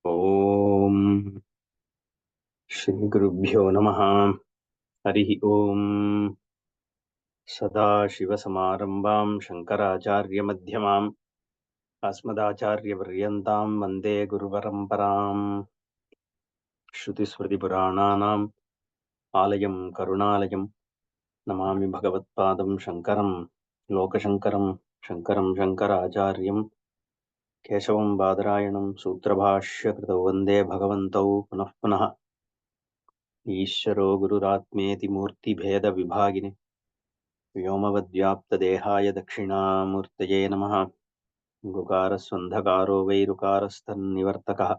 Om Shri Gurubhyo Namaha. Harihi Om. Sadashivasamarambam Shankaracharya Madhyamam Asmadacharya Varyantam Vande Guruvaramparam. Shrutismritipurananam Alayam Karunalayam Namami Bhagavatpadam Shankaram Lokashankaram Shankaram Shankaracharyam Keshavam Badarayanam Sutrabhashya Kritau Vande Bhagavantau Punah Punah Ishvaro Gururatmeti Murti Bheda Vibhagine व्योमवद्व्याप्तदेहाय दक्षिणामूर्तये नमः। गुकारस्वन्धकारो वैरुकारस्तन्निवर्तकः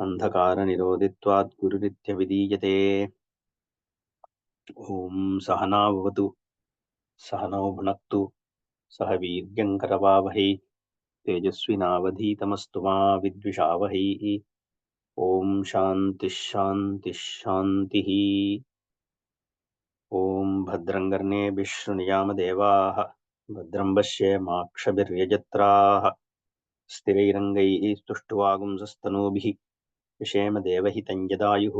अन्धकारनिरोधित्वात् गुरुरित्यविधीयते। ॐ सहना भवतु सहनौ भुनक्तु सह वीर्यङ्करवावहै तेजस्विनावधीतमस्तु मा विद्विषावहै। ॐ शान्तिः शान्तिः शान्तिः। ॐ भद्रं कर्णेभिः शृणुयाम देवाः भद्रं पश्येमाक्षभिर्यजत्राः स्थिरैरङ्गैः स्तुष्ट्वागुंसस्तनूभिः विषेम देवहितं यदायुः।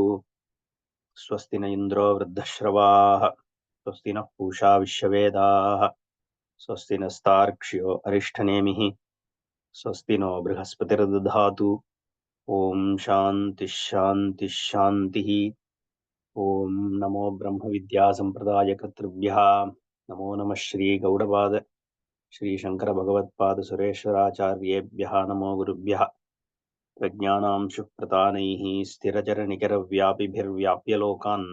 स्वस्ति न इन्द्रो वृद्धश्रवाः स्वस्ति नः पूषा विश्ववेदाः स्वस्ति नस्तार्क्ष्यो अरिष्ठनेमिः स्वस्ति नो बृहस्पतिर्दधातु। ॐ शान्तिः शान्तिः शान्तिः। ॐ नमो ब्रह्मविद्यासम्प्रदायकर्तृभ्यः नमो नमः श्री गौडपाद श्री शंकर भगवत्पाद सुरेश्वराचार्येभ्यः नमो गुरुभ्यः। प्रज्ञानां शुप्रतानैः स्थिरचरनिकरव्यापिभिर्व्याप्य लोकान्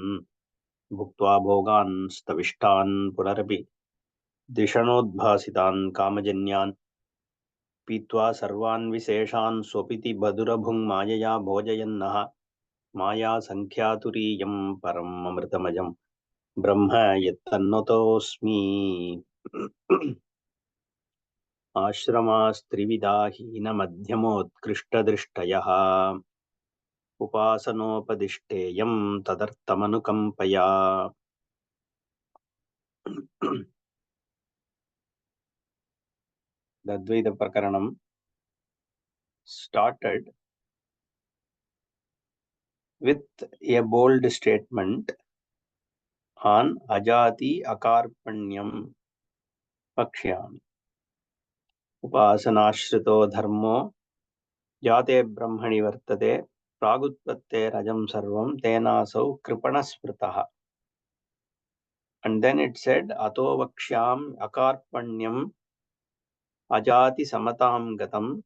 भुक्त्वा भोगान् स्तविष्टान् पुनरपि द्विषणोद्भासितान् कामजन्यान् पीत्वा सर्वान् विशेषान् स्वपिति बधुरभुङ्मायया भोजयन्नः माया संख्यातुरीयं परम् अमृतमजं ब्रह्म यत्तन्नतोऽस्मि। आश्रमास्त्रिविधा हीनमध्यमोत्कृष्टदृष्टयः उपासनोपदिष्टेयं तदर्थमनुकम्पया। The Advaita Prakaranam started with a bold statement on Ajati Akarpanyam Pakshyami. Upasanashrito dharmo jate brahmani vartate pragutpatte rajam sarvam tenasau kripanasmritaha. And then it said ato vakshyam akarpanyam ajati samatam gatam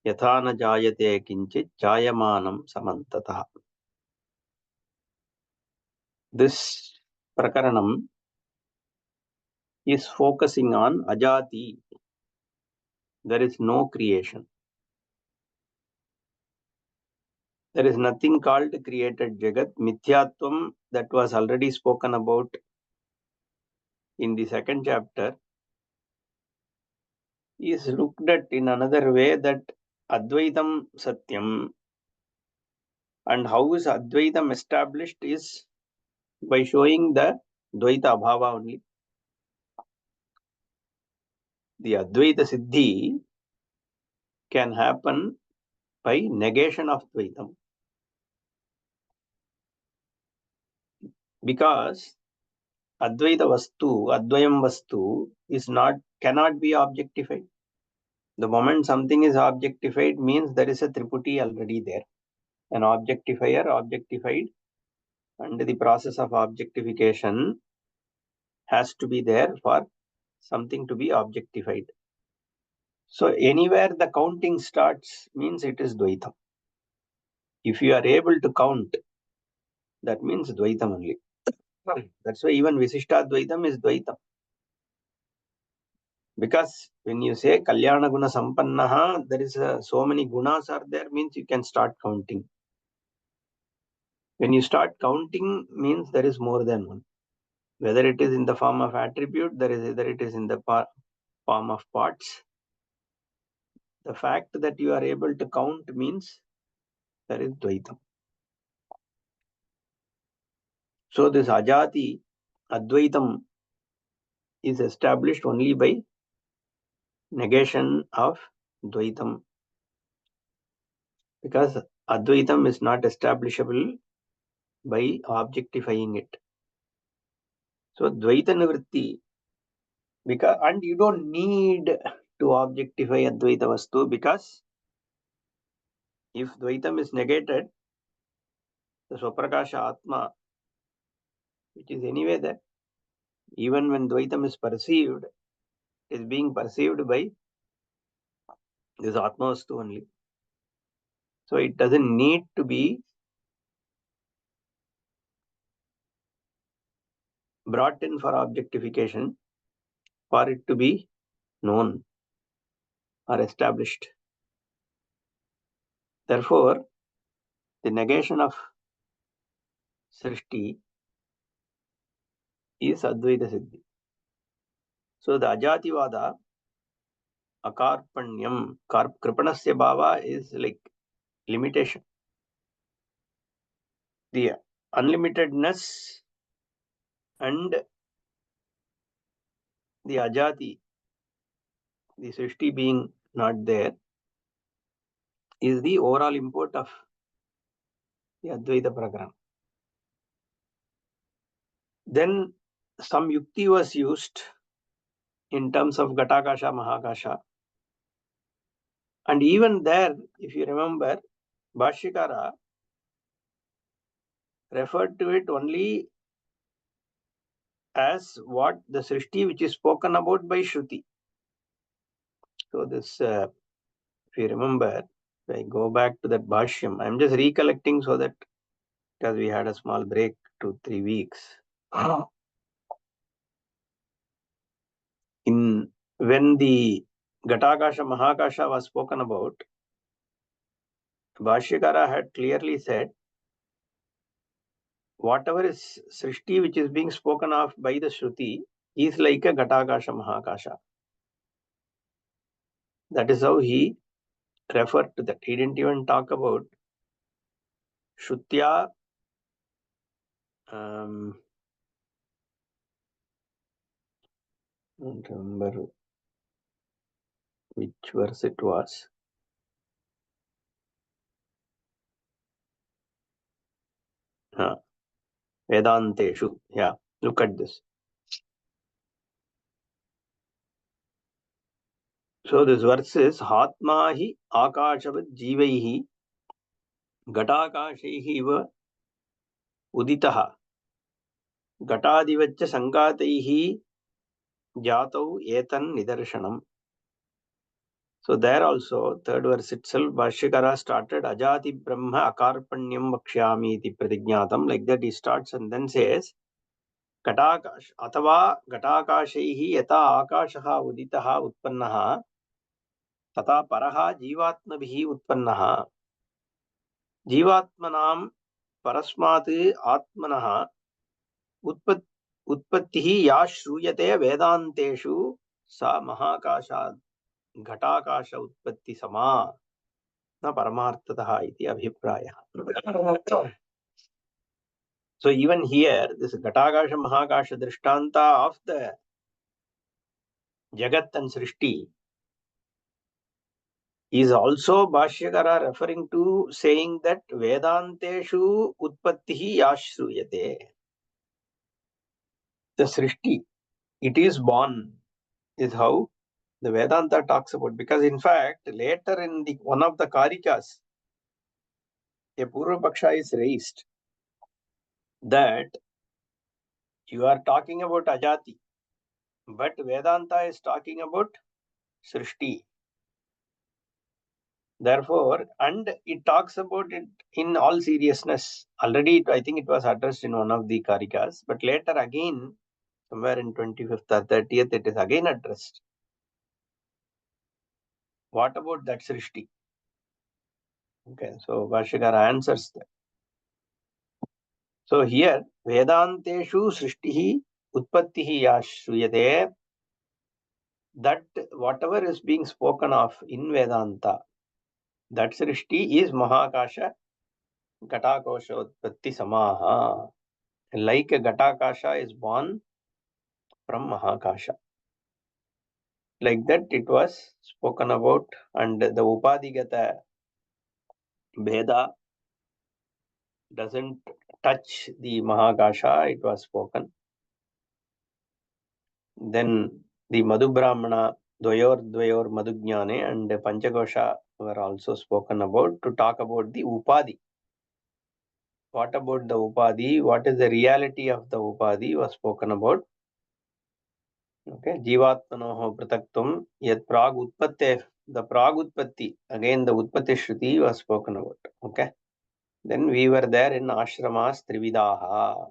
yatha na jayate kinchit jayamanam samantataha. This prakaranam is focusing on ajati. There is no creation. There is nothing called created jagat. Mithyatvam, that was already spoken about in the second chapter, is looked at in another way, that Advaitam Satyam. And how is Advaitam established is by showing the Dvaita Abhava only. The Advaita Siddhi can happen by negation of Dvaitam. Because Advaita Vastu, Advayam Vastu is not, cannot be objectified. The moment something is objectified means there is a triputi already there. An objectifier, objectified, and the process of objectification has to be there for something to be objectified. So anywhere the counting starts means it is Dvaitam. If you are able to count, that means Dvaitam only. That's why even Visishta Dvaitam is Dvaitam. Because when you say Kalyana Guna Sampannaha, there is so many gunas are there, means you can start counting. When you start counting means there is more than one. Whether it is in the form of attribute, whether it is in the form of parts. The fact that you are able to count means there is Dvaitam. So this Ajati, Advaitam, is established only by negation of Dvaitam. because Advaitam is not establishable by objectifying it. So Dvaita Nivritti, because, and you don't need to objectify Advaita Vastu, because if Dvaitam is negated, the Swaprakasha Atma, which is anyway there, even when Dvaitam is perceived, is being perceived by this Atma Vastu only. So it doesn't need to be brought in for objectification for it to be known or established. Therefore, the negation of Srishti is Advaita Siddhi. So the Ajativada, Akarpanyam, Kripanasya Bhava is like limitation. The unlimitedness and the Ajati, the Srishti being not there, is the overall import of the Advaita Prakarana. Then some yukti was used in terms of Ghatakasha, Mahakasha. And even there, if you remember, Bhashyakara referred to it only as what the Srishti which is spoken about by Shruti. So this, if you remember, if I go back to that Bhashyam, I'm just recollecting so that, because we had a small break, 2-3 weeks. When the Ghatakasha, Mahakasha was spoken about, Bhashyakara had clearly said, whatever is Srishti which is being spoken of by the Shruti is like a Ghatakasha, Mahakasha. That is how he referred to that. He didn't even talk about Shrutya. I don't remember which verse it was. Vedanteshu. Yeah, look at this. So this verse is Hatma hi akashavat jivaihi Ghatakashaihi iva uditaha Ghatadivaccha sankataihi jatau etan nidarshanam. So there also, third verse itself, Bhashyakara started Ajati Brahma Akarpanyam Vakshyami iti Pratignatam. Like that he starts and then says, Ghatakash Atava Ghatakashaihi yata Akashaha Uditaha Utpannaha Tata Paraha Jivatmabhihi Utpannaha Jivatmanam Parasmati Atmanaha Utpattihi Ya Shruyate Vedanteshu Sa Mahakasha Ghatakasha Utpatti Sama na Paramartataha iti Abhipraya. So even here, this Ghatakasha Mahakasha Drishtanta of the Jagat and Srishti is also Bhashyakara referring to saying that Vedanteshu Utpattihi Yashruyate. The Srishti, it is born, is how the Vedanta talks about. Because in fact, later in the one of the Karikas, a Purva Paksha is raised that you are talking about Ajati, but Vedanta is talking about Srishti. Therefore, and it talks about it in all seriousness. Already, I think it was addressed in one of the Karikas, but later again, somewhere in 25th or 30th, it is again addressed. What about that Srishti? Okay, so Bhashyakara answers that. So here, Vedanteshu Srishtihi Utpattihi Yashruyate, that whatever is being spoken of in Vedanta, that Srishti is Mahakasha Ghatakosha Utpatti Samaha. Like a Ghatakasha is born from Mahakasha. Like that it was spoken about, and the Upadigata Bheda doesn't touch the Mahakasha, it was spoken. Then the Madhubrahmana, Dvayor Madhujnane and Panchagosha were also spoken about to talk about the Upadhi. What about the Upadhi? What is the reality of the Upadhi was spoken about. Okay, Jivatmanoho Prataktum Yat Prag Utpatte, the Prag Utpatti, again the Utpatti Shruti was spoken about. Okay, then we were there in Ashramas Trividaha.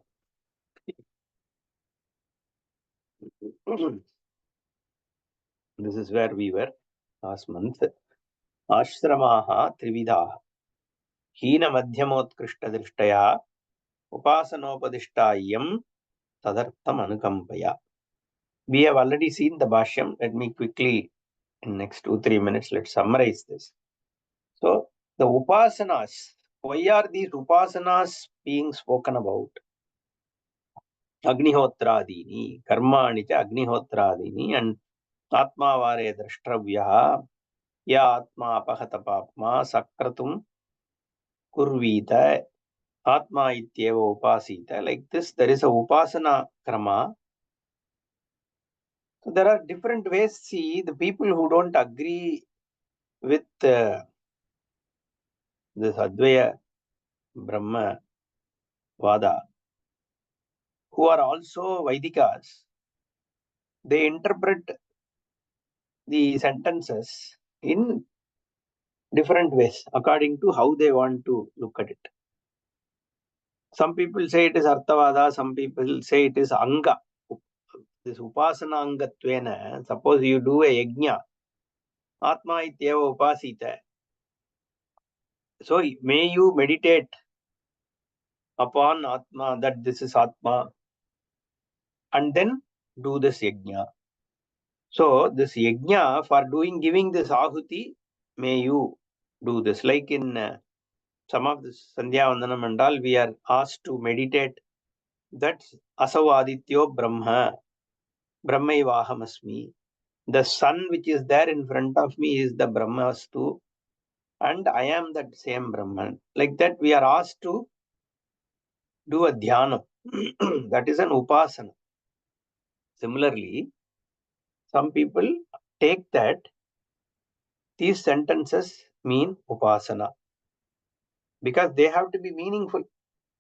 This is where we were last month. Ashramaha Trividaha. Hina Madhyamotkrishtha Drishtaya Upasanopadishtayam Tadartham Anukampaya. We have already seen the Bhashyam. Let me quickly, in next 2-3 minutes, let's summarize this. So, the Upasanas, why are these Upasanas being spoken about? Agnihotradini, Karmani cha Agnihotradini, and Atma Vare Drashtravya, Ya Atma Apahatapapma, Sakratum Kurvita, Atma Ityeva Upasita. Like this, there is a Upasana Krama. So there are different ways. See, the people who don't agree with this Advaya Brahma Vada, who are also Vaidikas, they interpret the sentences in different ways according to how they want to look at it. Some people say it is Arthavada, some people say it is Anga. This Upasana Angatvena, suppose you do a Yajna, Atma Ityeva Upasita. So may you meditate upon Atma, that this is Atma, and then do this Yajna. So this Yajna, for giving this Ahuti, may you do this. Like in some of the Sandhya Vandana Mandal, we are asked to meditate that Asavadityo Brahma, Brahmaivahamasmi. The sun which is there in front of me is the Brahmastu, and I am that same Brahman. Like that, we are asked to do a dhyana. That is an upasana. Similarly, some people take that these sentences mean upasana because they have to be meaningful.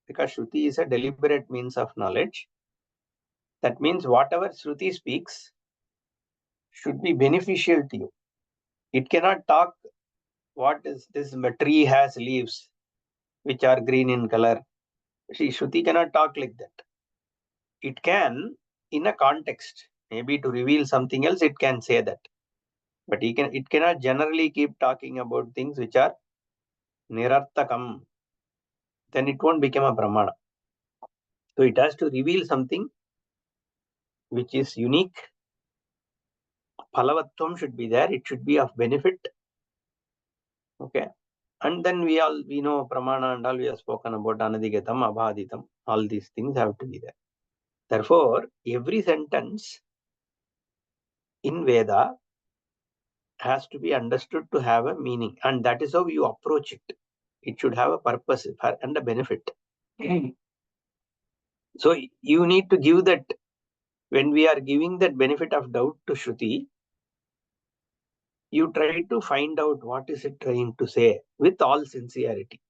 Because Shruti is a deliberate means of knowledge. That means whatever Shruti speaks should be beneficial to you. It cannot talk what is this tree has leaves which are green in color. See, Shruti cannot talk like that. It can, in a context, maybe to reveal something else, it can say that. But it cannot generally keep talking about things which are nirartakam. Then it won't become a Brahmana. So it has to reveal something which is unique. Phalavatvam should be there. It should be of benefit. Okay. And then we know Pramana and all we have spoken about Anadigatam, Abhaditam. All these things have to be there. Therefore, every sentence in Veda has to be understood to have a meaning. And that is how you approach it. It should have a purpose and a benefit. So you need to give that, when we are giving that benefit of doubt to Shruti, you try to find out what is it trying to say with all sincerity.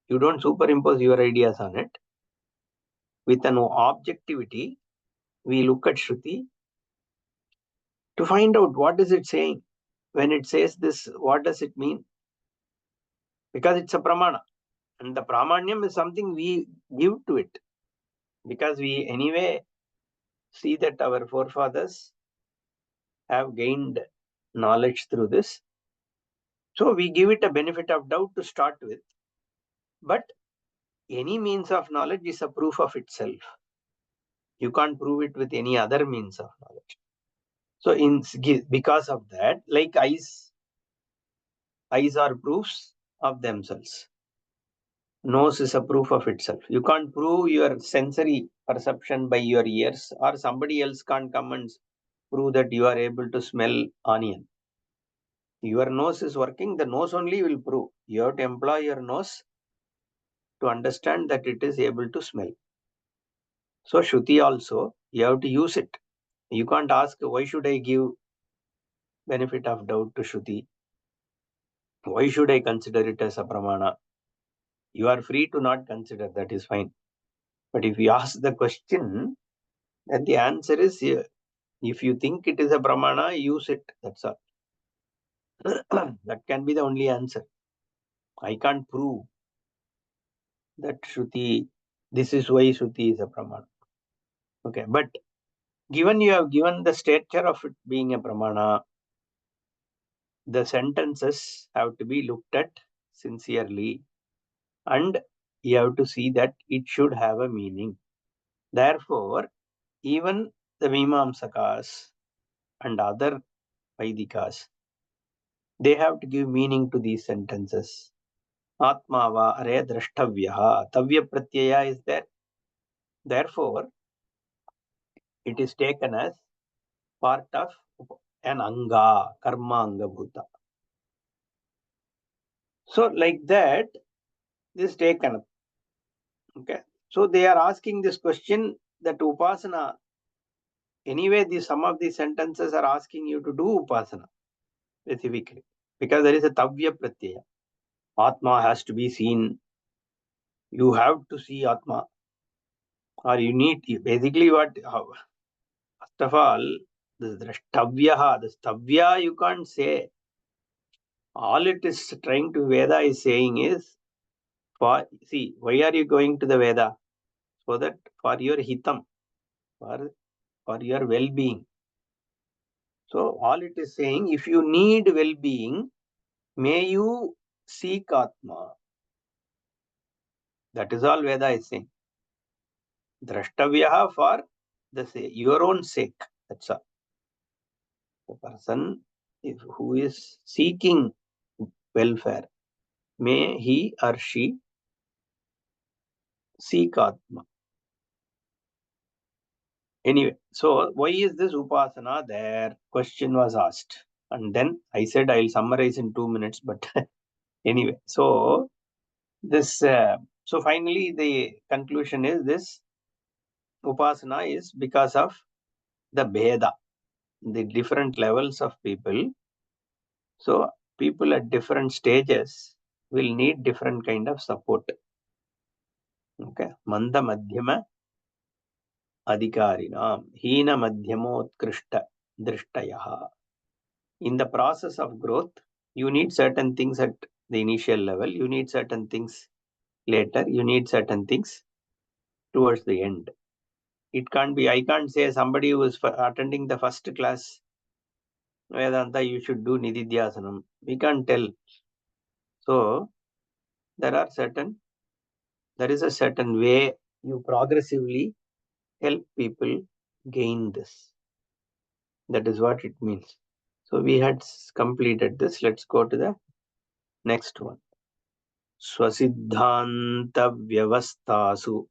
You don't superimpose your ideas on it. With an objectivity, we look at Shruti to find out what is it saying. When it says this, what does it mean? Because it's a pramana. And the pramanyam is something we give to it. Because we anyway see that our forefathers have gained knowledge through this. So we give it a benefit of doubt to start with. But any means of knowledge is a proof of itself. You can't prove it with any other means of knowledge. So because of that, like eyes are proofs of themselves. Nose is a proof of itself. You can't prove your sensory perception by your ears, or somebody else can't come and prove that you are able to smell onion. Your nose is working, the nose only will prove. You have to employ your nose to understand that it is able to smell. So Shruti also, you have to use it. You can't ask, why should I give benefit of doubt to Shruti? Why should I consider it as a pramana? You are free to not consider, that is fine. But if you ask the question, then the answer is, if you think it is a pramana, use it. That's all. That can be the only answer. I can't prove that Shruti, this is why Shruti is a pramana. Okay, but given you have given the stature of it being a pramana, the sentences have to be looked at sincerely, and you have to see that it should have a meaning. Therefore, even the Mimamsakas and other Vaidikas, they have to give meaning to these sentences. Atma va are drashtavyaha. Tavya pratyaya is there. Therefore, it is taken as part of an anga, karma anga bhuta. So, like that, this is taken up. Okay. So, they are asking this question that upasana, anyway, some of these sentences are asking you to do upasana specifically, because there is a tavya pratyaya. Atma has to be seen. You have to see Atma, or you need, basically what, first of all, this stavya you can't say. All it is trying to Veda is saying is, see, why are you going to the Veda? So that for your hitam, for your well-being. So all it is saying, if you need well-being, may you seek Atma. That is all Veda is saying. Drashtavyaha for your own sake. That's all. The person who is seeking welfare, may he or she seek Atma. Anyway, so why is this upasana there? Question was asked. And then I said I'll summarize in 2 minutes, but anyway, so this, so finally the conclusion is this upasana is because of the Bheda, the different levels of people. So people at different stages will need different kind of support. Okay, Manda Madhyama Adhikarinam, Hina Madhyamotkrishtha Drishtayaha. In the process of growth, you need certain things at the initial level, you need certain things later, you need certain things towards the end. It can't be, I can't say somebody who is attending the first class Vedanta, you should do Nididhyasanam. We can't tell. So, there is a certain way you progressively help people gain this. That is what it means. So, we had completed this. Let's go to the next one. Swasiddhanta-vyavasthasu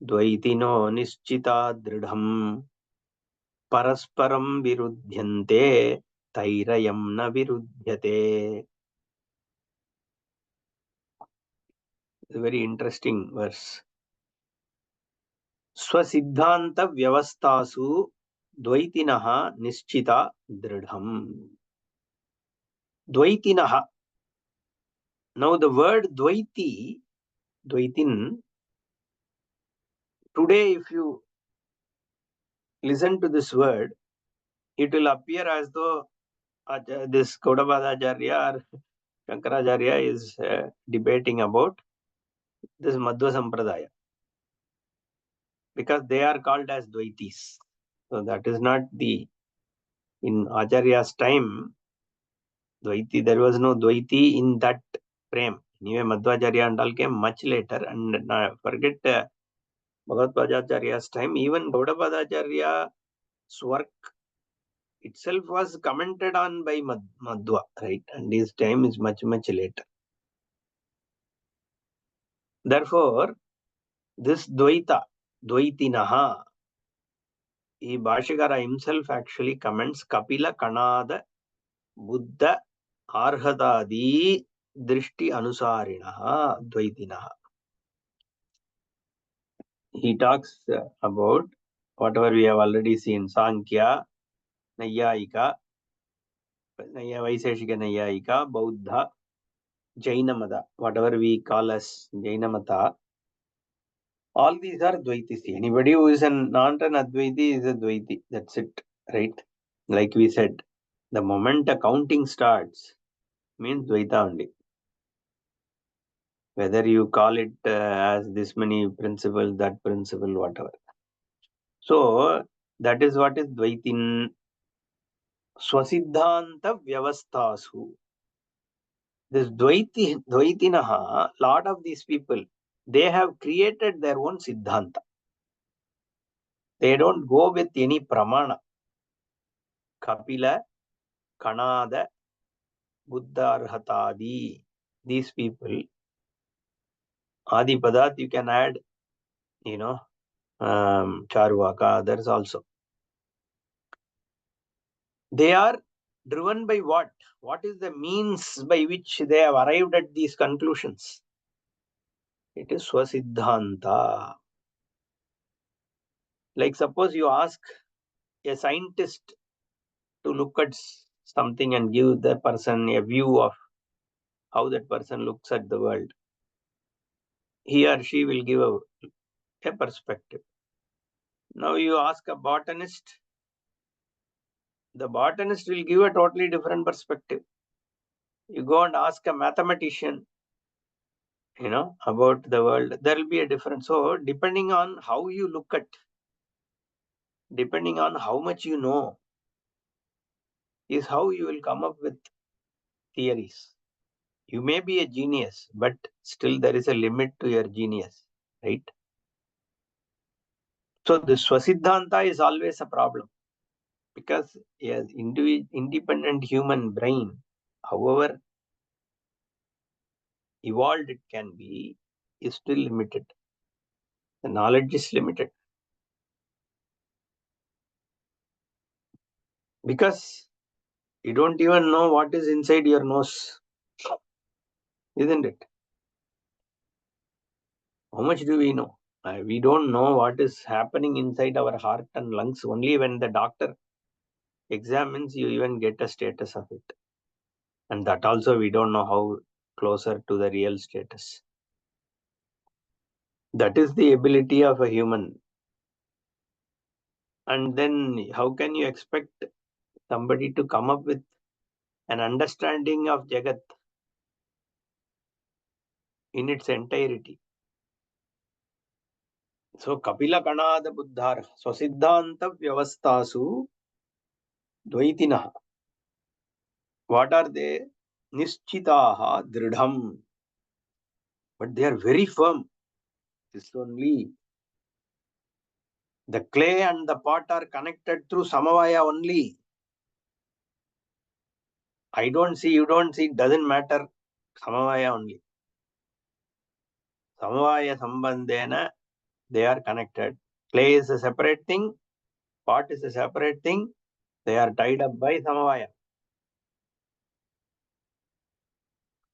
dvaitino nischita dridham parasparam virudhyante tairayam na virudhyate. A very interesting verse. Swasiddhanta-vyavasthasu dvaitinaha nischita dridham. Dvaitinaha. Now the word dvaitin, today if you listen to this word, it will appear as though this Gaudapada Karika or Shankaracharya is debating about this Madhva Sampradaya, because they are called as Dvaitis. So that is not in Acharya's time, Dvaiti, there was no Dvaiti in that frame. Anyway, Madhvacharya and all came much later, and forget Bhagavad time, even Gaudapada work itself was commented on by Madhva, right? And his time is much, much later. Therefore, this Dvaitinaha, Bhashikara himself actually comments Kapila Kanada Buddha arhatadi drishti anusarinaha advaitinaha. He talks about whatever we have already seen: Sankhya, Nayayika, Vaiseshika Nayayika, Bauddha, Jaina Mata, whatever we call as Jaina Mata. All these are Dvaitis. Anybody who is not an Advaiti is a Dvaiti. That's it, right? Like we said, the moment the counting starts means Dvaita only. Whether you call it as this many principles, that principle, whatever. So that is what is Dvaitin Swasiddhanta Vyavastasu. This Dvaitinaha, lot of these people, they have created their own Siddhanta. They don't go with any Pramana. Kapila, Kanada, Buddharhatadi. These people, Adipadat, you can add, Charvaka, others also. They are driven by what? What is the means by which they have arrived at these conclusions? It is Swasiddhanta. Like suppose you ask a scientist to look at something and give the person a view of how that person looks at the world. He or she will give a perspective. Now you ask a botanist, the botanist will give a totally different perspective. You go and ask a mathematician, about the world, there will be a difference. So depending on how you look at, depending on how much you know, is how you will come up with theories. You may be a genius, but still there is a limit to your genius, right? So the Swasiddhanta is always a problem, because yes, independent human brain, however evolved it can be, is still limited. The knowledge is limited. Because you don't even know what is inside your nose, isn't it? How much do we know? We don't know what is happening inside our heart and lungs. Only when the doctor examines, you even get a status of it. And that also we don't know how closer to the real status. That is the ability of a human. And then how can you expect somebody to come up with an understanding of Jagat in its entirety? So Kapila Kanada Buddhar Swasiddhanta Vyavastasu Dvaitinaha. What are they? Nischitaha Dridham. But they are very firm. This only. The clay and the pot are connected through Samavaya only. I don't see, you don't see, doesn't matter. Samavaya only. Samavaya Sambandhena, they are connected. Clay is a separate thing, pot is a separate thing. They are tied up by Samavaya.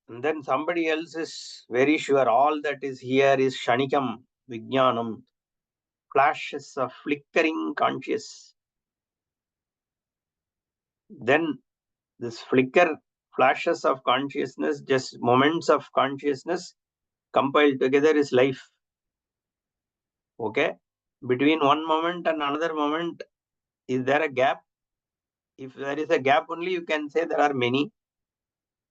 And then somebody else is very sure all that is here is Shanikam, Vijnanam, flashes of flickering conscious. Then this flashes of consciousness, just moments of consciousness compiled together is life. Okay? Between one moment and another moment, is there a gap? If there is a gap only, you can say there are many.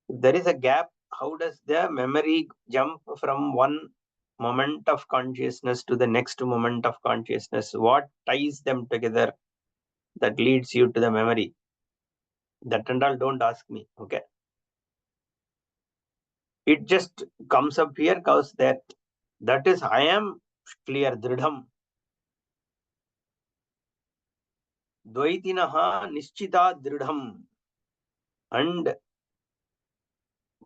If there is a gap, how does the memory jump from one moment of consciousness to the next moment of consciousness? What ties them together that leads you to the memory? That and all, don't ask me. Okay? It just comes up here because that is, I am clear, Dridham. Dvaitinaha Nischita Dridham. And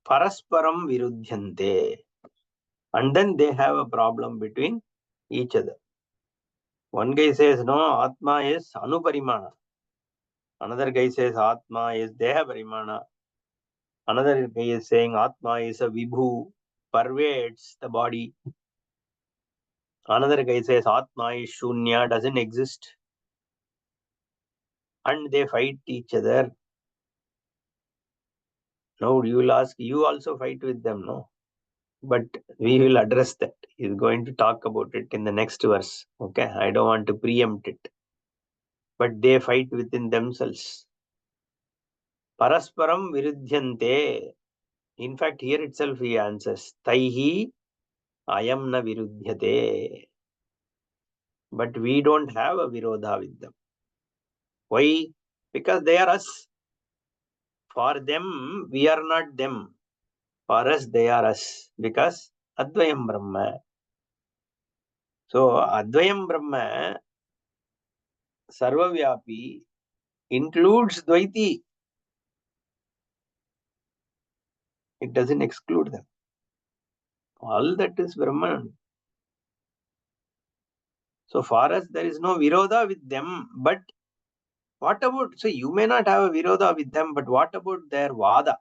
Parasparam Virudhyante. And then they have a problem between each other. One guy says, no, Atma is Anuparimana. Another guy says, Atma is Deha Parimana. Another guy is saying Atma is a Vibhu, pervades the body. Another guy says Atma is Shunya, doesn't exist. And they fight each other. Now you will ask, you also fight with them, no? But we will address that. He's going to talk about it in the next verse. Okay, I don't want to preempt it. But they fight within themselves. Parasparam viruddhyante. In fact, here itself he answers, Taihi ayam na viruddhyate. But we don't have a virodha with them. Why? Because they are us. For them, we are not them. For us, they are us. Because Advayam Brahma. So, Advayam Brahma, Sarvavyapi, includes Dvaiti. It doesn't exclude them. All that is Brahman. So, for us, there is no virodha with them. But what about, so you may not have a virodha with them, but what about their vada,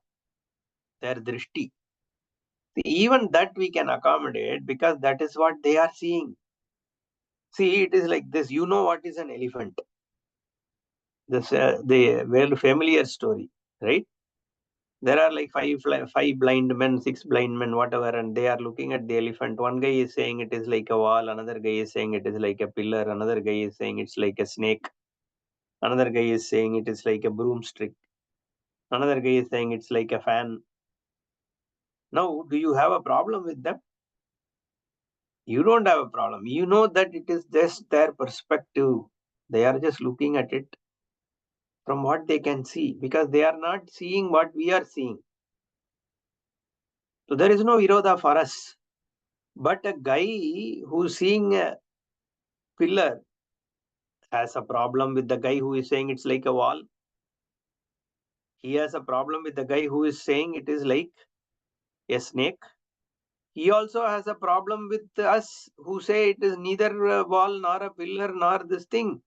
their drishti? Even that we can accommodate because that is what they are seeing. See, it is like this. You know what is an elephant? This the very familiar story, right? There are like five blind men, six blind men, whatever, and they are looking at the elephant. One guy is saying it is like a wall. Another guy is saying it is like a pillar. Another guy is saying it's like a snake. Another guy is saying it is like a broomstick. Another guy is saying it's like a fan. Now, do you have a problem with them? You don't have a problem. You know that it is just their perspective. They are just looking at it from what they can see because they are not seeing what we are seeing. So there is no virodha for us. But a guy who's seeing a pillar has a problem with the guy who is saying it's like a wall. He has a problem with the guy who is saying it is like a snake. He also has a problem with us who say it is neither a wall nor a pillar nor this thing.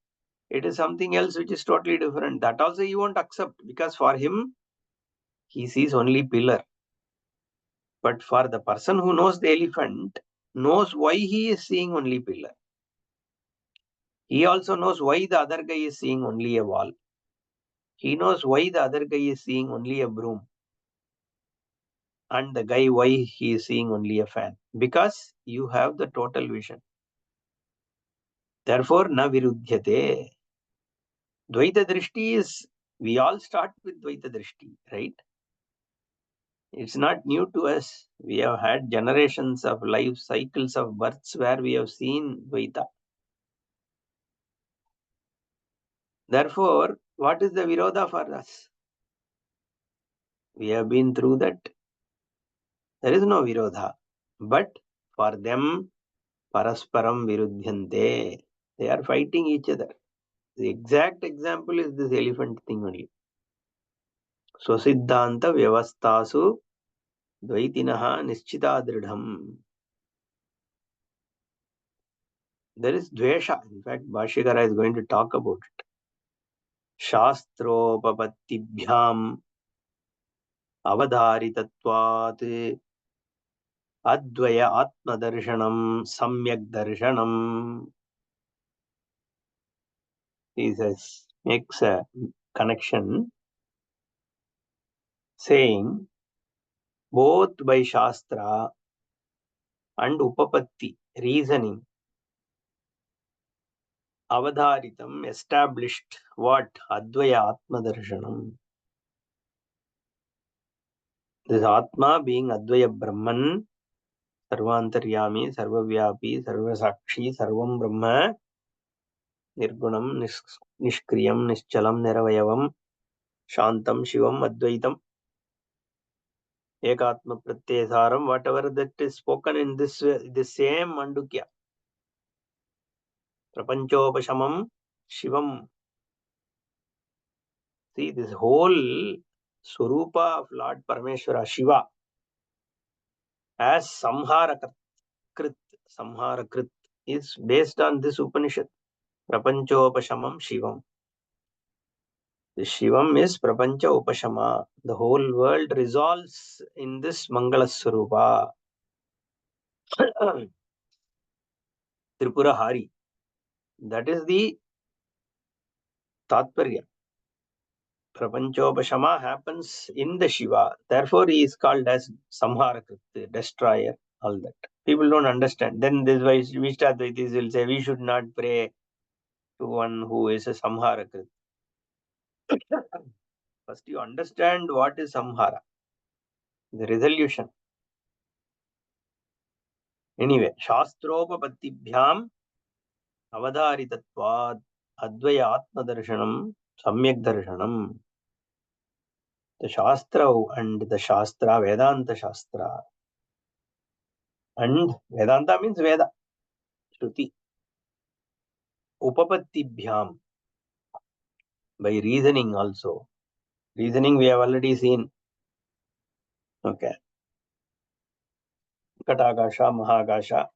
It is something else which is totally different. That also he won't accept because for him, he sees only pillar. But for the person who knows the elephant, knows why he is seeing only pillar. He also knows why the other guy is seeing only a wall. He knows why the other guy is seeing only a broom. And the guy why he is seeing only a fan. Because you have the total vision. Therefore, na virudhyate. Dvaita drishti is, we all start with Dvaita drishti, right? It's not new to us. We have had generations of life cycles of births where we have seen Dvaita. Therefore, what is the virodha for us? We have been through that. There is no virodha. But for them, parasparam virudhyante. They are fighting each other. The exact example is this elephant thing only. Swasiddhanta vyavastasu dvaitinaha nischita dridham. There is dvesha. In fact, Bhashyakara is going to talk about it. Shastropapattibhyam avadharitatvat advaya atmadarshanam samyak darshanam. He says, makes a connection saying both by Shastra and Upapatti, reasoning, Avadharitam established what? Advaya Atmadarshanam. This Atma being Advaya Brahman, Sarvantaryami, Sarvavyapi, Sarvasakshi, Sarvam Brahma, Nirgunam, Nishkriyam, Nischalam, Niravayavam, Shantam, Shivam, Advaitam, Ekatma Pratyasaram, whatever that is spoken in this same Mandukya. Prapanchopashamam, Shivam. See, this whole Swarupa of Lord Parameshwara, Shiva, as Samhara Krit is based on this Upanishad. Prapanchopashamam Shivam. The Shivam is Prapancha Upashama. The whole world resolves in this Mangala Swarupa. Tripura Hari. That is the Tatparya. Prapanchopashama happens in the Shiva. Therefore, he is called as Samharakrit, destroyer, all that. People don't understand. Then this why Vishtadvaitis will say we should not pray to one who is a Samharakrit. First, you understand what is Samhara, the resolution. Anyway, Shastropapatibhyam Avadharitatvad Advaya Atma Darshanam Samyak Darshanam. The Shastra and the Shastra, Vedanta Shastra. And Vedanta means Veda, Shruti. Upapattibhyam, by reasoning also. Reasoning we have already seen. Okay. Katakasha, Mahakasha,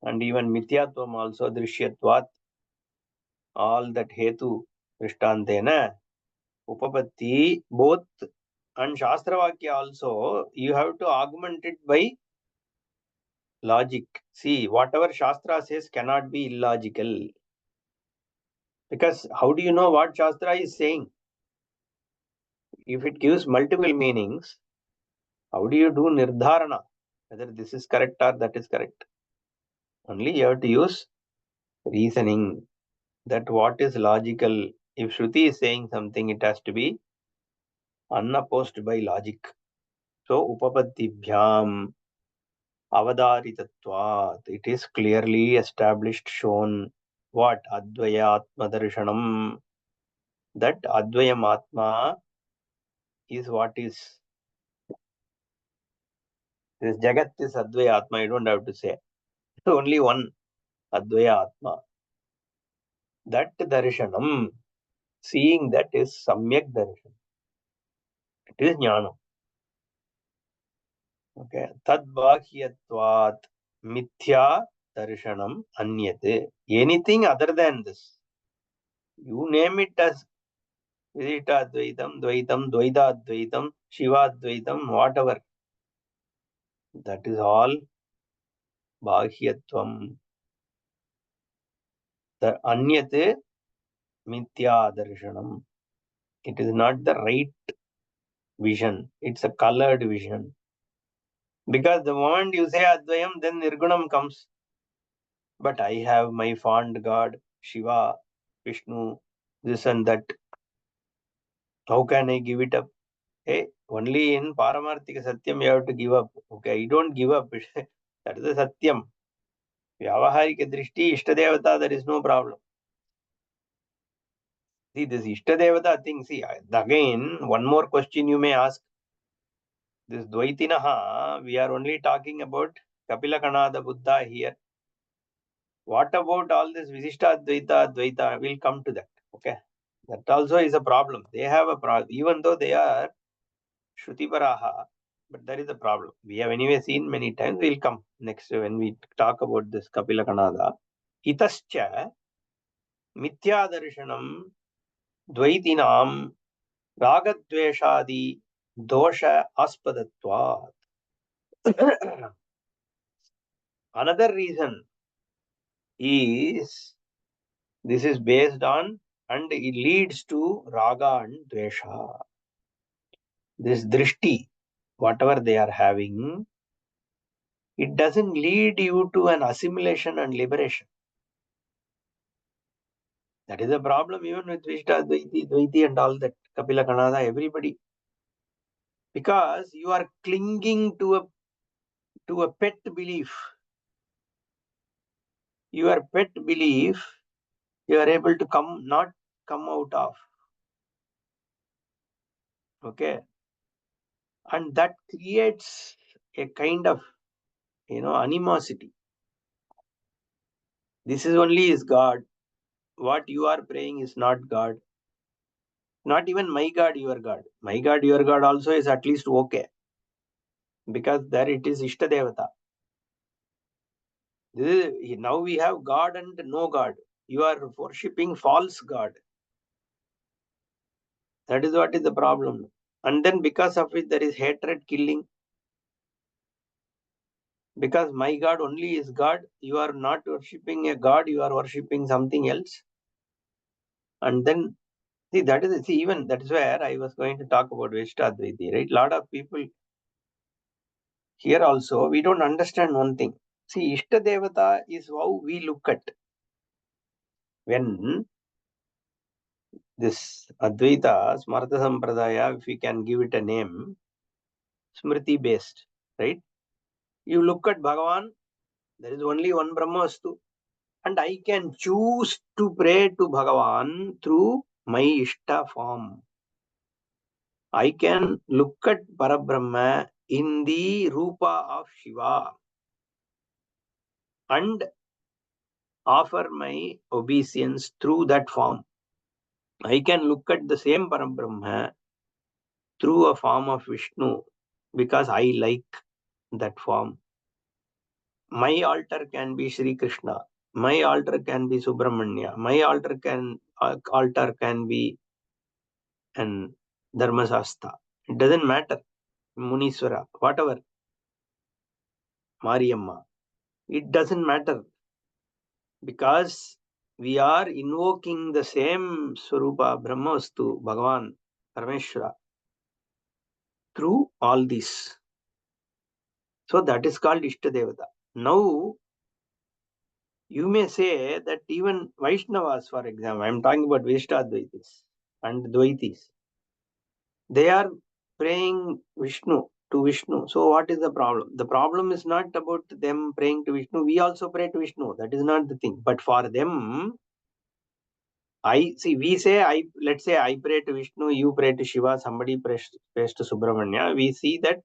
and even Mithyatvam also, Drishyatvat, all that Hetu, Krishtantena, Upapatti, both, and Shastravakya also, you have to augment it by logic. See, whatever Shastra says cannot be illogical. Because how do you know what Shastra is saying? If it gives multiple meanings, how do you do Nirdharana? Whether this is correct or that is correct. Only you have to use reasoning, that what is logical. If Shruti is saying something, it has to be unopposed by logic. So, Upapattibhyam Avadharitatvat, it is clearly established, shown what? Advaya Atma Darshanam. That Advayam Atma is what is. This Jagat is Advaya Atma, you don't have to say. Only one Advaya Atma. That Darshanam, seeing that is Samyak Darshan. It is Jnana. Okay. Tad Bahyatvat Mithya Darshanam Anyate. Anything other than this. You name it as Visita Dvaitam, Dvaitam, Dvaita Dvaitam, Shiva Dvaitam, whatever. That is all Bahyatvam. The Anyate Mithya Darshanam. It is not the right vision. It's a colored vision. Because the moment you say Advayam, then Nirgunam comes. But I have my fond God, Shiva, Vishnu, this and that. How can I give it up? Hey, only in Paramarthika Satyam you have to give up. Okay, you don't give up. That is the Satyam. Vyavaharika Drishti, Ishtadevata, there is no problem. See, this Ishtadevata thing, see, again, one more question you may ask. This Dvaitinaha, we are only talking about Kapila Kanada Buddha here. What about all this Visishta Dvaita, Dvaita? We'll come to that. Okay. That also is a problem. They have a problem. Even though they are Shrutiparaha, but there is a problem. We have anyway seen many times. We'll come next when we talk about this Kapila Kanada. Itascha Mithya Darshanam Dvaitinam Ragadveshadi Dosha Aspadatva. Another reason is this is based on and it leads to Raga and Dvesha. This drishti, whatever they are having, it doesn't lead you to an assimilation and liberation. That is a problem even with Vishta, Dvaiti and all that, Kapila Kanada, everybody. Because you are clinging to a pet belief. Your pet belief, you are able to not come out of. Okay. And that creates a kind of, animosity. This is only is God. What you are praying is not God. Not even my God, your God. My God, your God also is at least okay. Because there it is Ishtadevata. Now we have God and no God. You are worshipping false God. That is what is the problem. And then because of it, there is hatred, killing. Because my God only is God, you are not worshipping a God, you are worshipping something else. And then, see, even that is where I was going to talk about Vishtadvaiti, right? Lot of people here also, we don't understand one thing. See, Ishta Devata is how we look at. When this Advaita, Smarta Sampradaya, if we can give it a name, Smriti based, right? You look at Bhagavan, there is only one Brahmastu, and I can choose to pray to Bhagavan through my Ishta form. I can look at Parabrahma in the Rupa of Shiva and offer my obeisance through that form. I can look at the same Parabrahma through a form of Vishnu because I like that form. My altar can be Sri Krishna. My altar can be Subramanya. My altar can be an Dharmasastha. It doesn't matter. Muniswara, whatever. Mariamma. It doesn't matter because we are invoking the same Swarupa Brahmastu, Bhagavan, Parameshwara through all this. So that is called Ishtadevata. Now, you may say that even Vaishnavas, for example, I am talking about Vishtadvaitis and Dvaitis, they are praying Vishnu to Vishnu. So what is the problem? The problem is not about them praying to Vishnu. We also pray to Vishnu. That is not the thing. But for them, let's say I pray to Vishnu, you pray to Shiva, somebody prays to Subramanya. We see that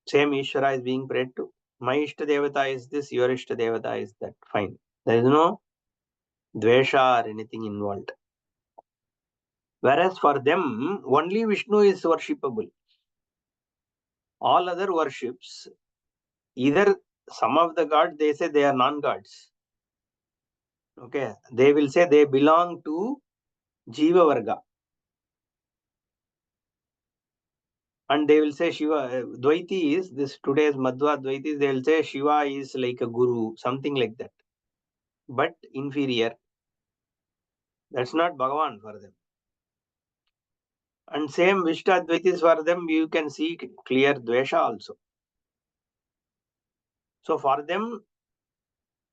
same Ishvara is being prayed to. My Ishta Devata is this, your Ishta Devata is that. Fine. There is no dvesha or anything involved. Whereas for them, only Vishnu is worshipable. All other worships, either some of the gods, they say they are non-gods. Okay. They will say they belong to Jiva Varga. And they will say Shiva, Dvaiti is, this today's Madhva Dvaitis, they will say Shiva is like a guru, something like that. But inferior. That's not Bhagavan for them. And same Vishta Dvaitis for them, you can see clear Dvesha also. So for them,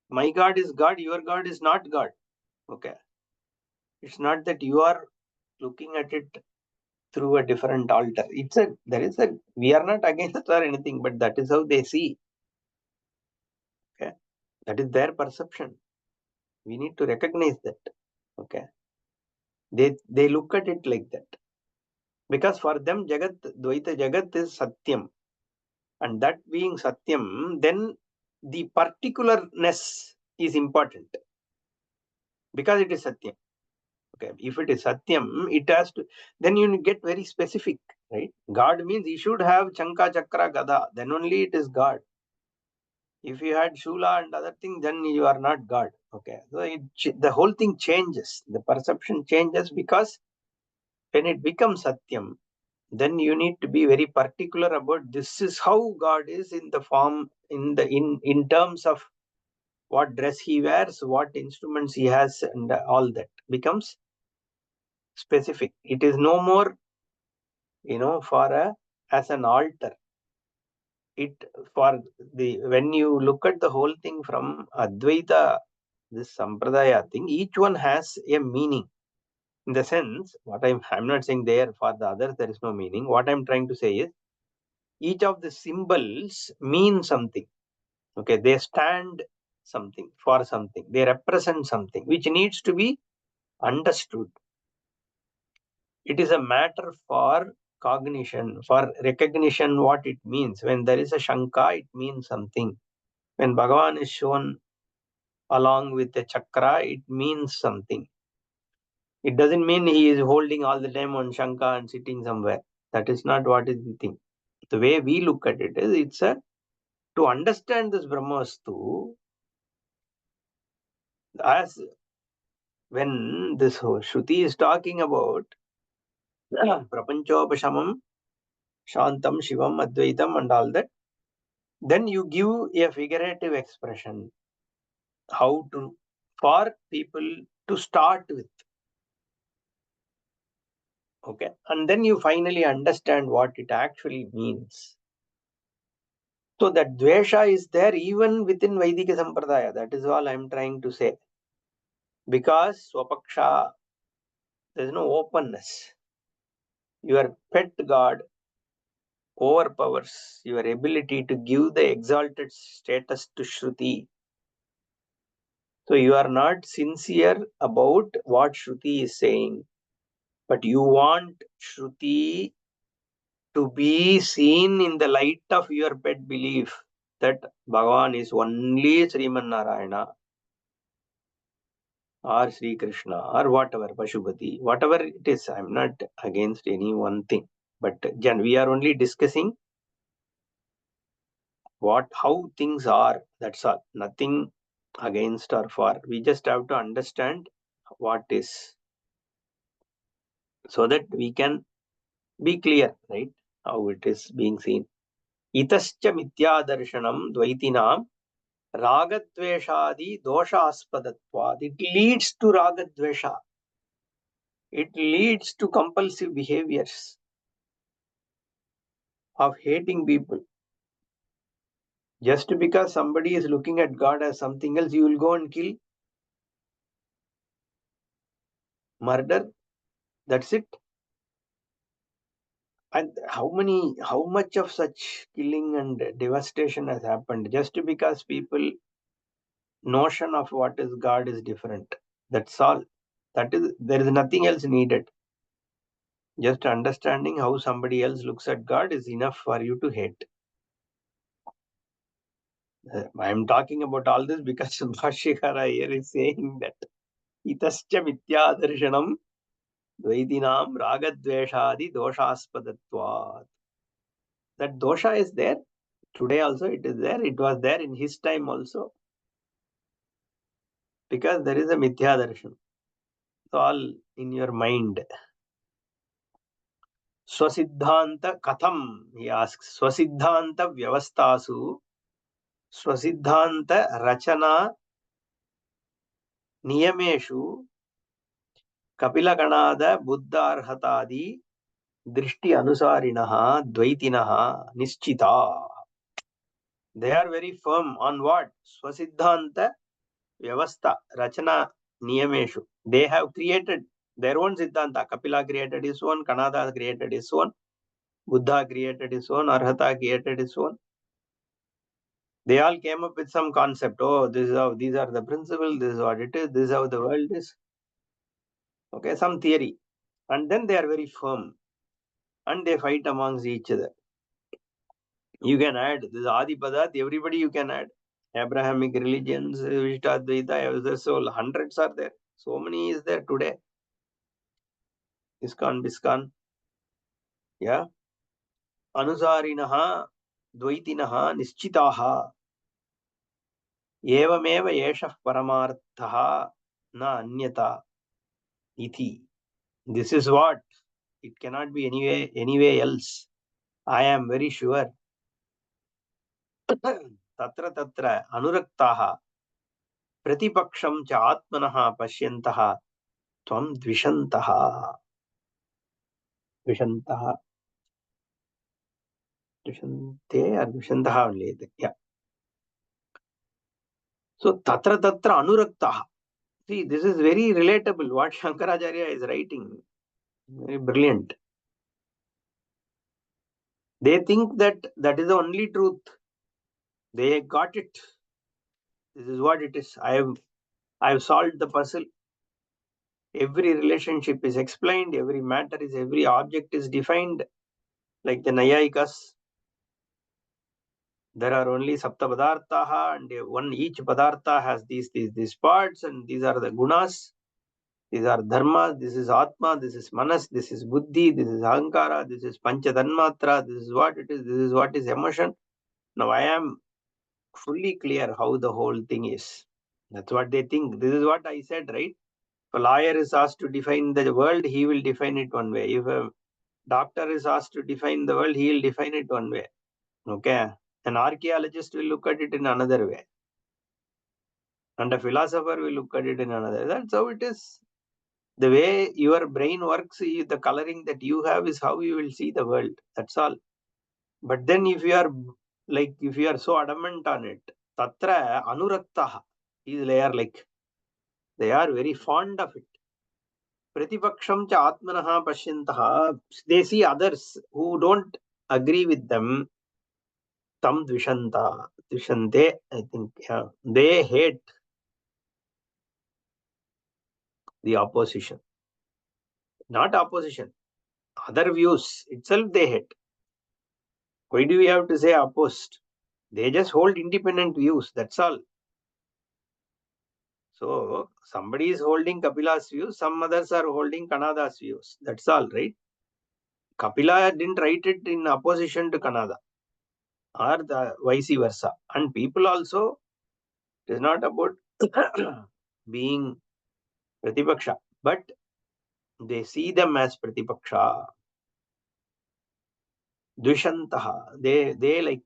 my God is God, your God is not God. Okay. It's not that you are looking at it through a different altar. We are not against or anything, but that is how they see. Okay. That is their perception. We need to recognize that. Okay. They look at it like that. Because for them, Dvaita Jagat is Satyam. And that being Satyam, then the particularness is important. Because it is Satyam. Okay. If it is Satyam, it has to, then you get very specific, right? God means he should have Chanka, Chakra, Gada. Then only it is God. If you had Shula and other things, then you are not God. Okay. So the whole thing changes. The perception changes because when it becomes Satyam, then you need to be very particular about this is how God is in the form, in terms of what dress he wears, what instruments he has, and all that becomes specific. It is no more, as an altar. When you look at the whole thing from Advaita, this Sampradaya thing, each one has a meaning. In the sense, I'm not saying there for the others there is no meaning. What I'm trying to say is, each of the symbols mean something. Okay, they stand something for something. They represent something which needs to be understood. It is a matter for cognition, for recognition what it means. When there is a Shanka, it means something. When Bhagavan is shown along with the chakra, it means something. It doesn't mean he is holding all the time on Shanka and sitting somewhere. That is not what is the thing. The way we look at it is, to understand this Brahmastu, as when this Shruti is talking about Prapanchopashamam, Shantam, Shivam, Advaitam, and all that. Then you give a figurative expression how to for people to start with. Okay, and then you finally understand what it actually means. So that dvesha is there even within Vaidika Sampradaya. That is all I am trying to say. Because Swapaksha, there is no openness. Your pet god overpowers your ability to give the exalted status to Shruti. So you are not sincere about what Shruti is saying, but you want Shruti to be seen in the light of your pet belief that Bhagavan is only Sriman Narayana or Sri Krishna or whatever, Pashupati, whatever it is. I am not against any one thing. But we are only discussing how things are. That's all. Nothing against or for. We just have to understand what is, so that we can be clear, right? How it is being seen. Itascha mitya darshanam dvaitinam ragadveshadi doshaaspadatvad. It leads to ragadvesha. It leads to compulsive behaviors of hating people. Just because somebody is looking at God as something else, you will go and kill, murder. That's it. And how much of such killing and devastation has happened just because people notion of what is God is different. That's all. There is nothing else needed. Just understanding how somebody else looks at God is enough for you to hate. I am talking about all this because Bhashyakara here is saying that itascha mitya darshanam dvaitinam ragadveshadi doshaspadatvat. That dosha is there. Today also it is there. It was there in his time also. Because there is a mithya darshan. It's all in your mind. Swasiddhanta katham, he asks. Swasiddhanta vyavastasu, swasiddhanta rachana niyameshu, kapilaganada buddharhatadi, drishti anusarinaha, dvaitinaha, nischita. They are very firm on what? Swasiddhanta vyavastha, rachana niyameshu. They have created their own siddhanta. Kapila created his own, Kanada created his own, Buddha created his own, Arhata created his own. They all came up with some concept. Oh, these are the principles, this is what it is, this is how the world is. Okay, some theory. And then they are very firm. And they fight amongst each other. You can add this Adi Padat, everybody you can add. Abrahamic religions, Vishtadvaita, so hundreds are there. So many is there today. ISKCON, BISKCON. Yeah. Anusarinaha, Dvaitinaha, Nischitaha. Evameva yeshah paramarthaha na anyata iti. This is what. It cannot be anyway else. I am very sure. Tatra tatra anuraktaha pratipaksham cha atmanaha pashyantaha tvam dvishantaha. Dvishantaha. Dvishante or dvishantaha only. Yeah. So tatra tatra anuraktaha. See, this is very relatable. What Shankaracharya is writing. Very brilliant. They think that is the only truth. They got it. This is what it is. I have solved the puzzle. Every relationship is explained. Every object is defined. Like the Nayayikas, there are only Sapta Padarthaha, and each Padartha has these parts, and these are the gunas. These are dharmas. This is Atma. This is Manas. This is Buddhi. This is Ahankara. This is Pancha Tanmatra. This is what it is. This is what is emotion. Now I am fully clear how the whole thing is. That's what they think. This is what I said, right? If a lawyer is asked to define the world, he will define it one way. If a Doctor is asked to define the world, he will define it one way. Okay. An archaeologist will look at it in another way. And a philosopher will look at it in another. That's how it is. The way your brain works, the coloring that you have is how you will see the world. That's all. But then if you are so adamant on it, tatra anuraktaha is layer like they are very fond of it. Pratipaksham cha atmanaha pashyantaha, they see others who don't agree with them, tam dvishante, I think, yeah. They hate the opposition. Not opposition, other views itself they hate. Why do we have to say opposed? They just hold independent views, that's all. So somebody is holding Kapila's views, some others are holding Kanada's views. That's all, right? Kapila didn't write it in opposition to Kanada or the vice versa. And people also, it is not about being Pratipaksha, but they see them as Pratipaksha. Dvishantaha, they like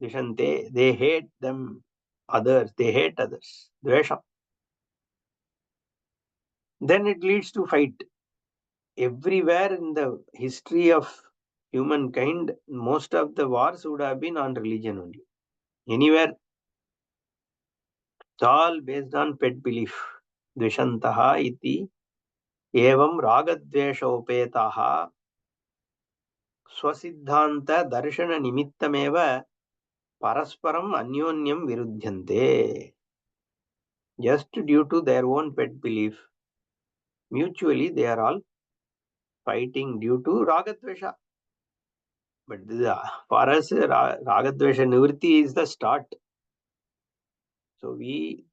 Dvishante, they hate them, others, they hate others. Dvesha. Then it leads to fight. Everywhere in the history of humankind, most of the wars would have been on religion only. Anywhere, it's all based on pet belief. Dvishantaha iti evam ragadveshopetaha swasiddhanta darshana nimittameva parasparam anyonyam virudhyante. Just due to their own pet belief, mutually they are all fighting due to ragadvesha. But for us, ragadvesha nivritti is the start. So we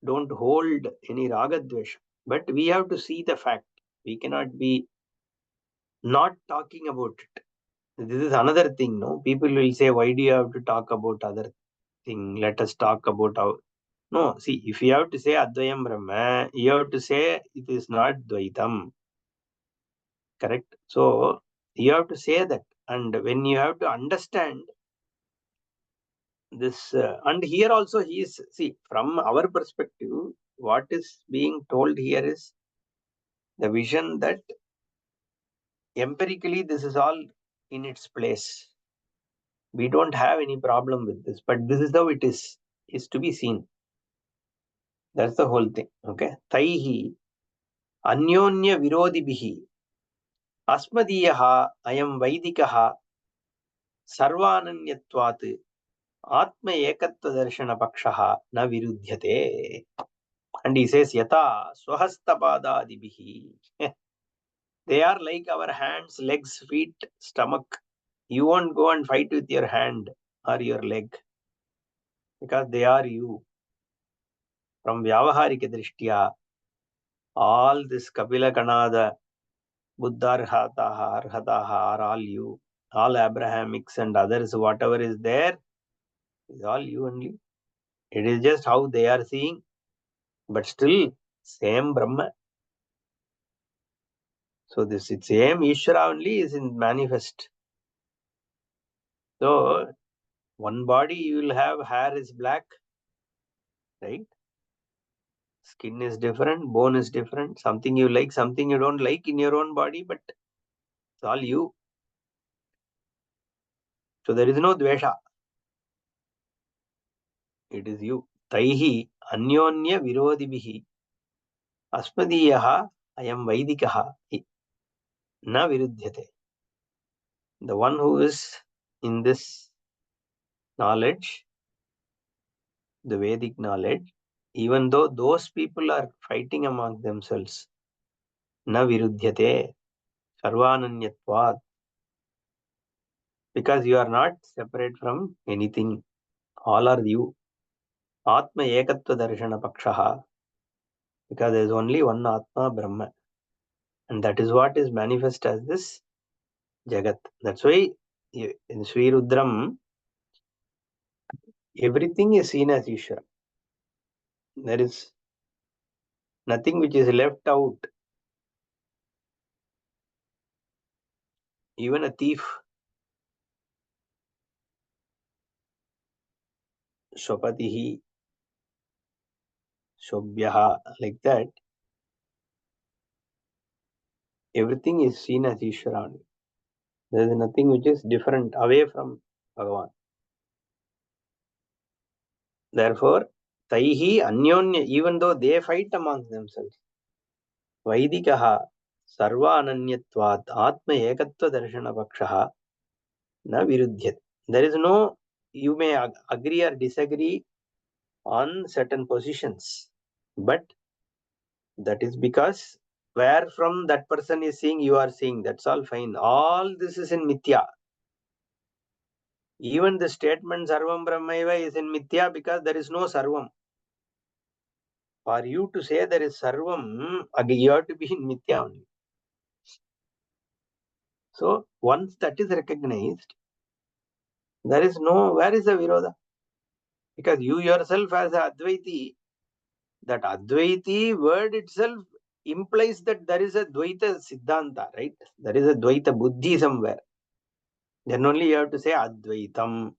don't hold any ragadvesha, but we have to see the fact. We cannot be not talking about it. This is another thing, no? People will say, why do you have to talk about other thing? Let us talk about our... No, see, if you have to say Advayam Brahma, you have to say it is not Dvaitam. Correct? So, you have to say that. And when you have to understand this, and here also he is, see, from our perspective, what is being told here is the vision that empirically this is all in its place. We don't have any problem with this, but this is how it is to be seen. That's the whole thing. Okay. Taihi anyonya virodhibihi asmadiyaha ayam vaidikaha sarvananyatvat atma ekatva darshana pakshaha na virudhyate. And he says yata swahastapadadibihi. They are like our hands, legs, feet, stomach. You won't go and fight with your hand or your leg because they are you. From Vyavaharika Drishtya, all this Kapila Kanada, Buddha Arhataha, Arhataha are all you. All Abrahamics and others, whatever is there, is all you only. It is just how they are seeing, but still same Brahma. So this same Ishvara only is in manifest. So one body you will have, hair is black, right? Skin is different, bone is different, something you like, something you don't like in your own body, but it's all you. So there is no dvesha. It is you. Taihi anyonya virodhibihi asmadiyaha ayam vaidikaha na virudhyate. The one who is in this knowledge, the Vedic knowledge, even though those people are fighting among themselves, na virudhyate sarvananyatvat, because you are not separate from anything. All are you. Atma ekatva darshana pakshaha, because there is only one Atma Brahma. And that is what is manifest as this Jagat. That's why in Sri Rudram, everything is seen as Ishvara. There is nothing which is left out. Even a thief, Shopatihi, Shobhyaha, like that, everything is seen as Ishvara. There is nothing which is different away from Bhagavan. Therefore, Taihi Anyonya, even though they fight amongst themselves, Vaidikaha Sarva Ananyatvat Atma Ekatva Darshana Pakshaha Na Virudhyat. There is no, you may agree or disagree on certain positions, but that is because where from that person is seeing, you are seeing, that's all fine. All this is in Mithya. Even the statement Sarvam Brahmaiva is in Mithya because there is no Sarvam. For you to say there is Sarvam, again you have to be in Mithya only. So once that is recognized, there is no, where is the Virodha? Because you yourself as a Advaiti, that Advaiti word itself implies that there is a Dvaita Siddhanta, right? There is a Dvaita Buddhi somewhere. Then only you have to say Advaitam.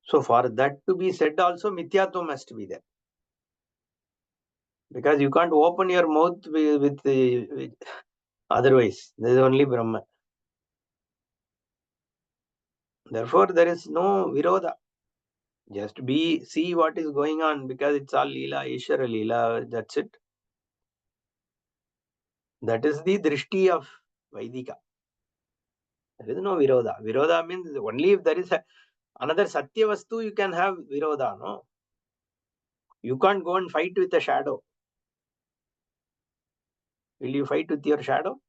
So for that to be said also, Mithyatva must be there. Because you can't open your mouth with otherwise. There is only Brahma. Therefore, there is no Virodha. Just see what is going on because it's all Leela, Ishvara Leela, that's it. That is the drishti of Vaidika. There is no Virodha. Virodha means only if there is another Satya Vastu, you can have Virodha, no? You can't go and fight with a shadow. Will you fight with your shadow?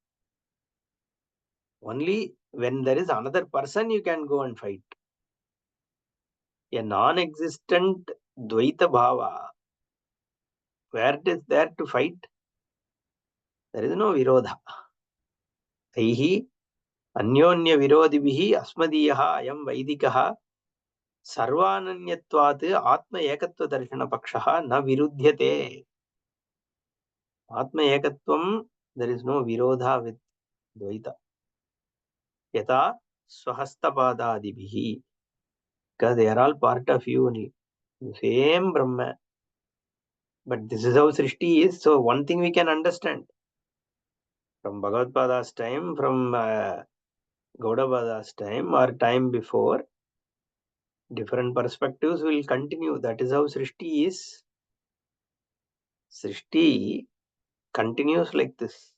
Only when there is another person, you can go and fight. A non-existent Dvaita Bhava, where it is there to fight, there is no Virodha. Taihi Anyonya Virodhibihi Asmadiyaha Ayam Vaidikaha Sarvananyatvat Atma Ekatva Darshana Pakshaha Na Virudhyate. Atma Ekatvam, there is no Virodha with Dvaita. Yata Swahastapadadibihi. Because they are all part of you only. Same Brahma. But this is how Srishti is. So one thing we can understand. From Bhagavad-pada's time, from Gaudapada's time or time before, different perspectives will continue. That is how Srishti is. Srishti continues like this.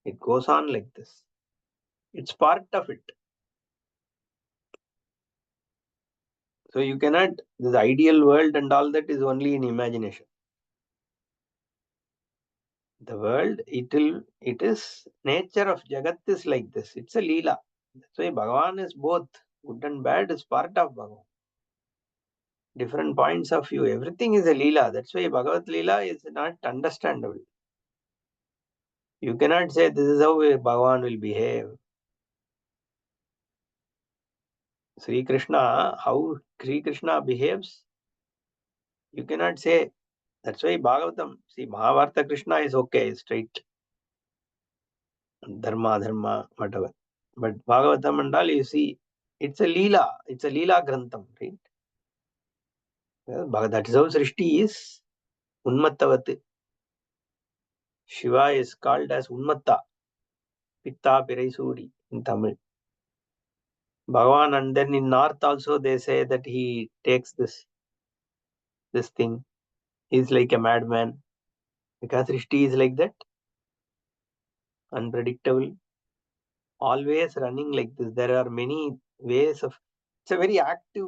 It goes on like this. It's part of it. So you cannot, this ideal world and all that is only in imagination. The world, it is nature of Jagat is like this. It's a Leela. That's why Bhagavan is both. Good and bad is part of Bhagavan. Different points of view. Everything is a Leela. That's why Bhagavad Leela is not understandable. You cannot say this is how Bhagavan will behave. Sri Krishna, how Sri Krishna behaves, you cannot say. That's why Bhagavatam, see Mahabharata Krishna is okay, straight. Dharma, whatever. But Bhagavatam and all, you see, it's a Leela. It's a Leela Grantham, right? Well, that is how Srishti is. Unmattavat. Shiva is called as Unmatta. Pitta Piraisuri in Tamil. Bhagavan, and then in North also they say that he takes this thing. He's like a madman. Because Srishti is like that. Unpredictable. Always running like this. There are many ways of, it's a very active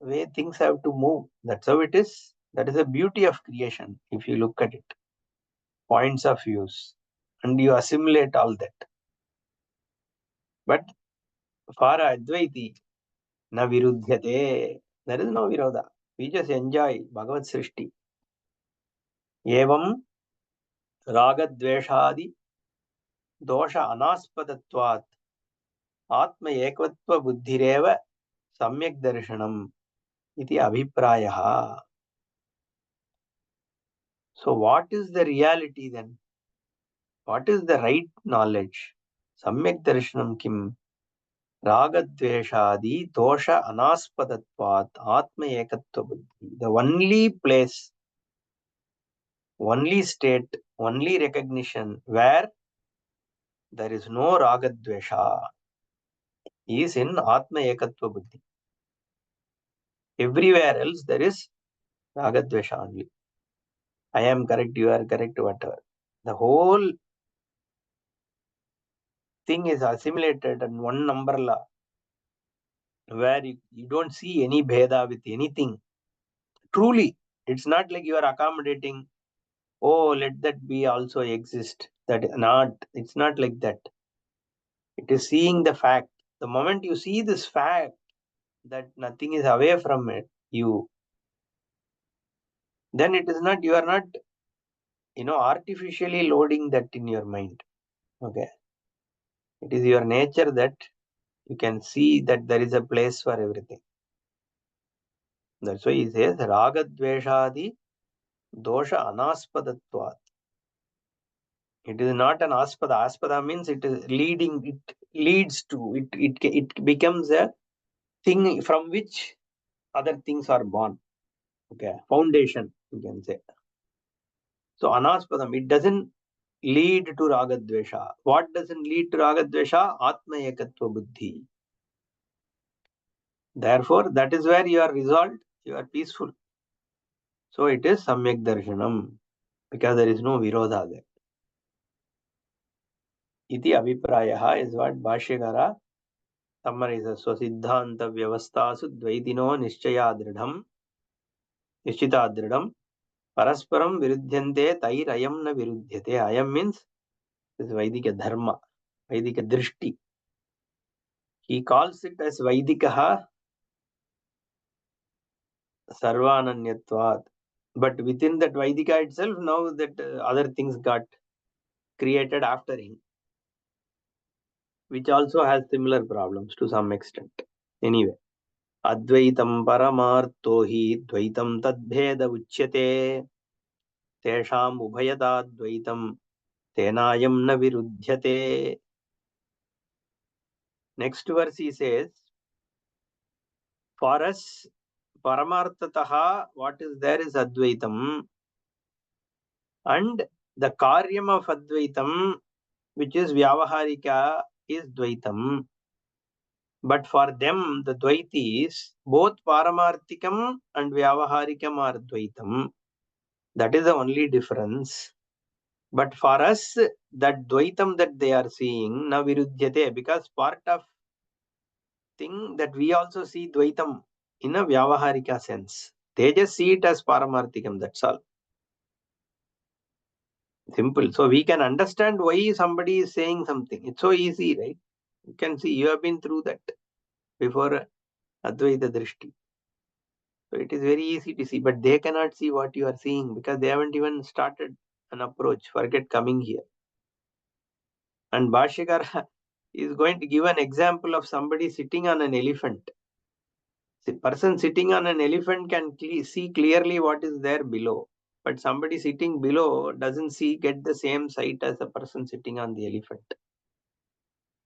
way things have to move. That's how it is. That is the beauty of creation, if you look at it. Points of views. And you assimilate all that. But for Advaiti, na virudhyate. There is no virodha. We just enjoy Bhagavad Srishti. Evam ragadveshadi dosha anaspadatvat atma ekvatva buddhireva samyak darshanam iti abhiprayaha. So what is the reality then? What is the right knowledge? Samyak darshanam kim? Ragadveshadi dosha anaspadatvat atma ekatva buddhi. The only place, only state, only recognition where there is no ragadvesha is in atma ekatva buddhi. Everywhere else there is ragadvesha only. I am correct, you are correct, whatever. The whole thing is assimilated in one umbrella where you don't see any bheda with anything. Truly, it's not like you are accommodating, oh, let that be also exist. It's not like that. It is seeing the fact. The moment you see this fact that nothing is away from it, you, then it is not, you are not, artificially loading that in your mind. Okay. It is your nature that you can see that there is a place for everything. That's why he says, Ragadveshadi dosha anaspadatvat. It is not an aspada. Aspada means it is leading, it leads to, it becomes a thing from which other things are born. Okay, foundation, you can say. So anaspadam, it doesn't lead to ragadvesha. What doesn't lead to ragadvesha? Atma ekatva buddhi. Therefore, that is where you are resolved, you are peaceful. So it is samyak darshanam, because there is no virodha there. Iti abhiprayaha is what Bhashyakara summarizes. So siddhanta vyavastasu dvaitino nischayadridham nischitadridham parasparam viruddhyante tairayam na viruddhyate. Ayam means this Vaidika dharma, Vaidika drishti. He calls it as Vaidikaha sarvananyatvat. But within that Vaidika itself, now that other things got created after him, which also has similar problems to some extent. Anyway, Advaitam Paramartho hi Dvaitam Tadbheda Uchyate Tesham Ubhayata Dvaitam Tenayam na Virudhyate. Next verse he says, for us, Paramartataha, what is there is Advaitam, and the Karyam of Advaitam, which is Vyavaharika, is Dvaitam. But for them, the Dvaitis, both Paramartikam and Vyavaharikam are Dvaitam. That is the only difference. But for us, that Dvaitam that they are seeing, na Virudhyate, because part of thing that we also see Dvaitam in a Vyavaharika sense. They just see it as Paramartikam, that's all. Simple. So we can understand why somebody is saying something. It's so easy, right? You can see, you have been through that before Advaita Drishti. So it is very easy to see, but they cannot see what you are seeing because they haven't even started an approach. Forget coming here. And Bhashyakara is going to give an example of somebody sitting on an elephant. The person sitting on an elephant can see clearly what is there below. But somebody sitting below doesn't get the same sight as a person sitting on the elephant.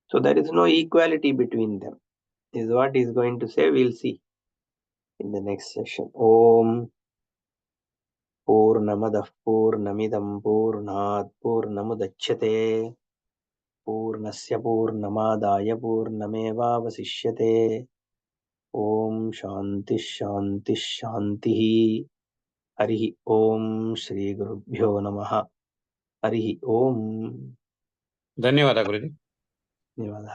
So there is no equality between them. This is what he is going to say. We'll see in the next session. Om Purnamadah Purnamidam Purnat Purnamudachyate Purnasya Purnamadaya Purnameva Vasishyate. Om Shanti Shanti Shanti. Harihi Om Shri Gurubhyo Namaha. Harihi Om. ಧನ್ಯವಾದ ಗುರುಜಿ. ಧನ್ಯವಾದ.